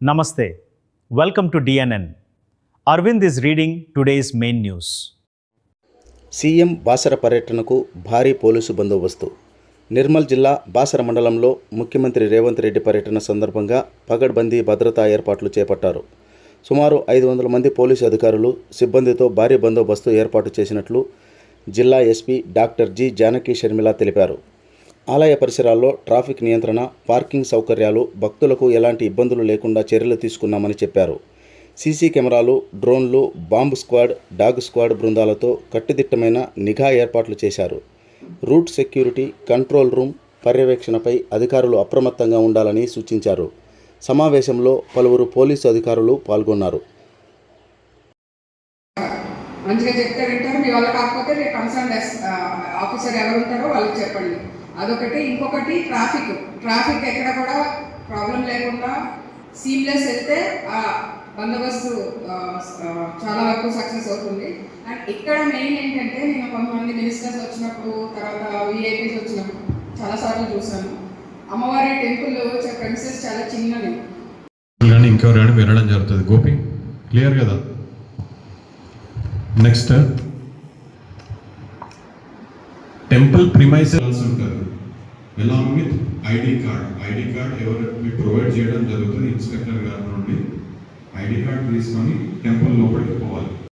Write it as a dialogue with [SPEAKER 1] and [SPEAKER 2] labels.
[SPEAKER 1] Namaste. Welcome to DNN. Arvind is reading today's main news.
[SPEAKER 2] CM Basara పర్యటనకు భారీ police బందోబస్తు. నిర్మల్ జిల్లా బాసర మండలంలో ముఖ్యమంత్రి రేవంత్ రెడ్డి పర్యటన సందర్భంగా పగడ్బందీ భద్రతా ఏర్పాట్లు చేపట్టారు. సుమారు 500 మంది పోలీసు అధికారులు, సిబ్బందితో భారీ బందోబస్తు ఏర్పాటు చేసినట్లు జిల్లా SP doctor G Janaki Sharmila తెలిపారు. ఆలయ పరిసరాల్లో ట్రాఫిక్ నియంత్రణ, పార్కింగ్ సౌకర్యాలు, భక్తులకు ఎలాంటి ఇబ్బందులు లేకుండా చర్యలు తీసుకున్నామని చెప్పారు. సీసీ కెమెరాలు, డ్రోన్లు, బాంబ్ స్క్వాడ్, డాగ్ స్క్వాడ్ బృందాలతో కట్టుదిట్టమైన నిఘా ఏర్పాట్లు చేశారు. రూట్ సెక్యూరిటీ, కంట్రోల్ రూమ్ పర్యవేక్షణపై అధికారులు అప్రమత్తంగా ఉండాలని సూచించారు. సమావేశంలో పలువురు పోలీసు అధికారులు పాల్గొన్నారు.
[SPEAKER 3] మంచిగా చెప్తే వింటారు. మీ వాళ్ళు కాకపోతే మీరు కన్సర్న్ ఆఫీసర్ ఎవరు ఉంటారో వాళ్ళకి చెప్పండి. అదొకటి. ఇంకొకటి ట్రాఫిక్ ఎక్కడ కూడా ప్రాబ్లం లేకుండా సీమ్లెస్ వెళ్తే ఆ బందోబస్తు చాలా వరకు సక్సెస్ అవుతుంది. అండ్ ఇక్కడ మెయిన్ ఏంటంటే, నేను కొంతమంది మినిస్టర్స్ వచ్చినప్పుడు, తర్వాత విఐపీస్ వచ్చినప్పుడు చాలాసార్లు చూసాను, అమ్మవారి టెంపుల్ ప్రెమిసెస్ చాలా చిన్నది.
[SPEAKER 4] కానీ ఇంకెవరైనా వినడం జరుగుతుంది. గోపి క్లియర్ కదా? నెక్స్ట్ టెంపుల్ ప్రిమైసెస్ ఉంటుంది, అలాంగ్ విత్ ఐడి కార్డ్ ఎవరు ప్రొవైడ్ చేయడం జరుగుతుంది. ఇన్స్పెక్టర్ గారి నుండి ఐడి కార్డ్ తీసుకొని టెంపుల్ లోపలికి పోవాలి.